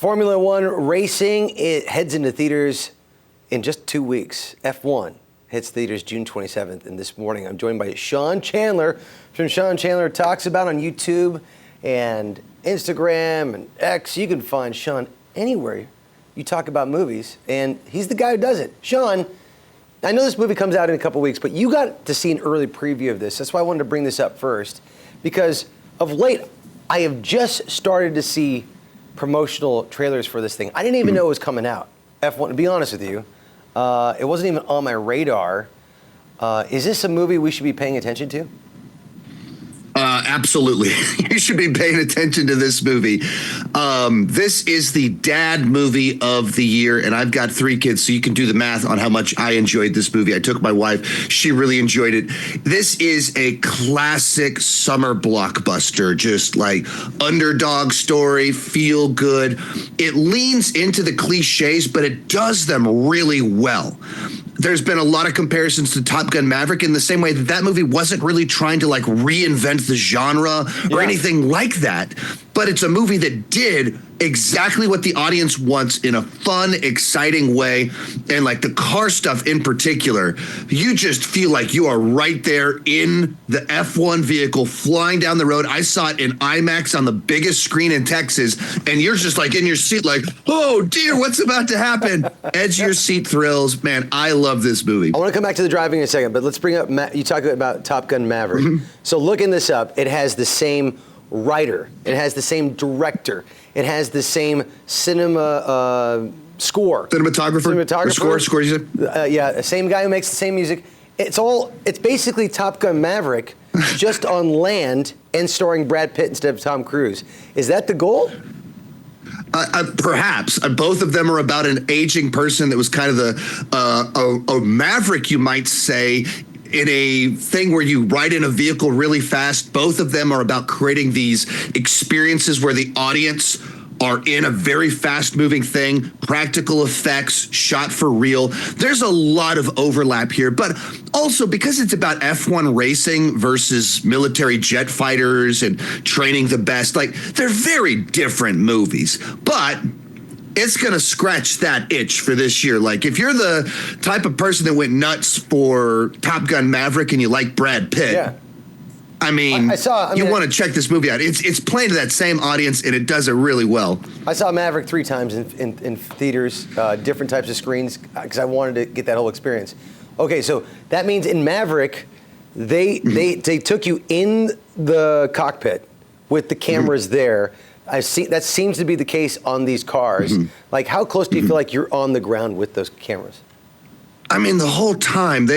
Formula One racing, it heads into theaters in just 2 weeks. F1 hits theaters June 27th, and this morning I'm joined by Sean Chandler from Sean Chandler Talks About on YouTube and Instagram and X. You can find Sean anywhere you talk about movies, and he's the guy who does it. Sean, I know this movie comes out in a couple weeks, but you got to see an early preview of this. That's why I wanted to bring this up first, because of late, I have just started to see promotional trailers for this thing. I didn't even know it was coming out. F1, to be honest with you, it wasn't even on my radar. Is this a movie we should be paying attention to? Absolutely. You should be paying attention to this movie. This is the dad movie of the year, and I've got 3 kids, so you can do the math on how much I enjoyed this movie. I took my wife. She really enjoyed it. This is a classic summer blockbuster, just like underdog story, feel good. It leans into the cliches, but it does them really well. There's been a lot of comparisons to Top Gun Maverick in the same way that that movie wasn't really trying to like reinvent the genre or anything like that. But it's a movie that did exactly what the audience wants in a fun, exciting way. And like the car stuff in particular, you just feel like you are right there in the F1 vehicle flying down the road. I saw it in IMAX on the biggest screen in Texas, and you're just like in your seat like, oh dear, what's about to happen? Edge of your seat thrills. Man, I love this movie. I want to come back to the driving in a second, but let's bring up, you talked about Top Gun Maverick. So looking this up, it has the same writer, it has the same director, it has the same cinema score. Cinematographer? Score, you said? Yeah, same guy who makes the same music. It's basically Top Gun Maverick, just on land and starring Brad Pitt instead of Tom Cruise. Is that the goal? Perhaps. Both of them are about an aging person that was kind of a maverick, you might say, in a thing where you ride in a vehicle really fast. Both of them are about creating these experiences where the audience are in a very fast-moving thing, practical effects, shot for real. There's a lot of overlap here, but also because it's about F1 racing versus military jet fighters and training the best, like they're very different movies, but it's going to scratch that itch for this year. Like if you're the type of person that went nuts for Top Gun Maverick and you like Brad Pitt, I mean, you want to check this movie out. It's playing to that same audience, and it does it really well. I saw Maverick 3 times in theaters, different types of screens, because I wanted to get that whole experience. Okay, so that means in Maverick, they took you in the cockpit with the cameras there. That seems to be the case on these cars. Like, how close do you feel like you're on the ground with those cameras? I mean, the whole time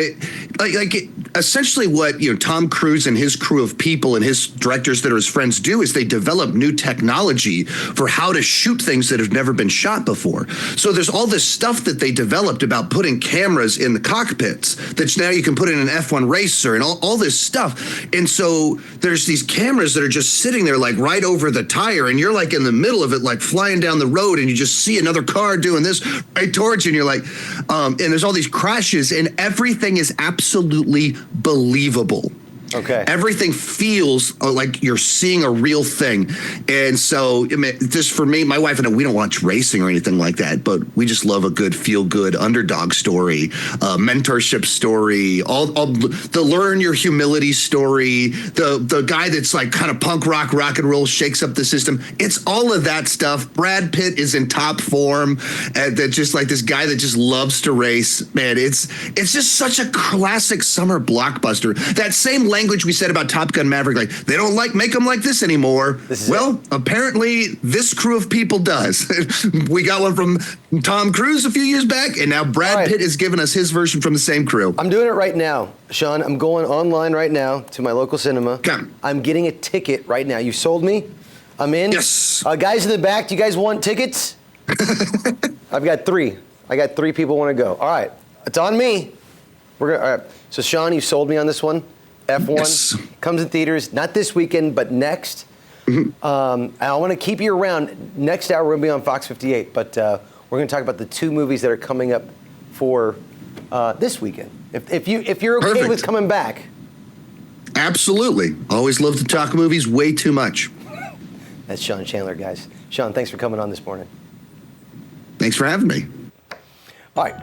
essentially what Tom Cruise and his crew of people and his directors that are his friends do is they develop new technology for how to shoot things that have never been shot before. So there's all this stuff that they developed about putting cameras in the cockpits that now you can put in an F1 racer and all this stuff. And so there's these cameras that are just sitting there like right over the tire, and you're like in the middle of it, like flying down the road, and you just see another car doing this right towards you, and you're like, and there's all these crashes, and everything is absolutely believable. Okay. Everything feels like you're seeing a real thing. And so, I mean, just for me, my wife and I, we don't watch racing or anything like that, but we just love a good feel-good underdog story, mentorship story, all the learn your humility story, the guy that's like kind of punk rock and roll, shakes up the system. It's all of that stuff. Brad Pitt is in top form, and that just like this guy that just loves to race. Man, it's just such a classic summer blockbuster. That same language we said about Top Gun Maverick, like they don't make them like this anymore. Apparently this crew of people does. We got one from Tom Cruise a few years back, and now Brad Pitt has given us his version from the same crew. I'm doing it right now, Sean. I'm going online right now to my local cinema. Okay. I'm getting a ticket right now. You sold me. I'm in. Yes. Guys in the back, do you guys want tickets? I've got 3. I got 3 people want to go. All right. It's on me. All right. So Sean, you sold me on this one. F1 comes in theaters, not this weekend, but next. I want to keep you around. Next hour, we're going to be on Fox 58, but we're going to talk about the 2 movies that are coming up for this weekend. If you're okay with coming back. Absolutely. Always love to talk movies way too much. That's Sean Chandler, guys. Sean, thanks for coming on this morning. Thanks for having me. All right.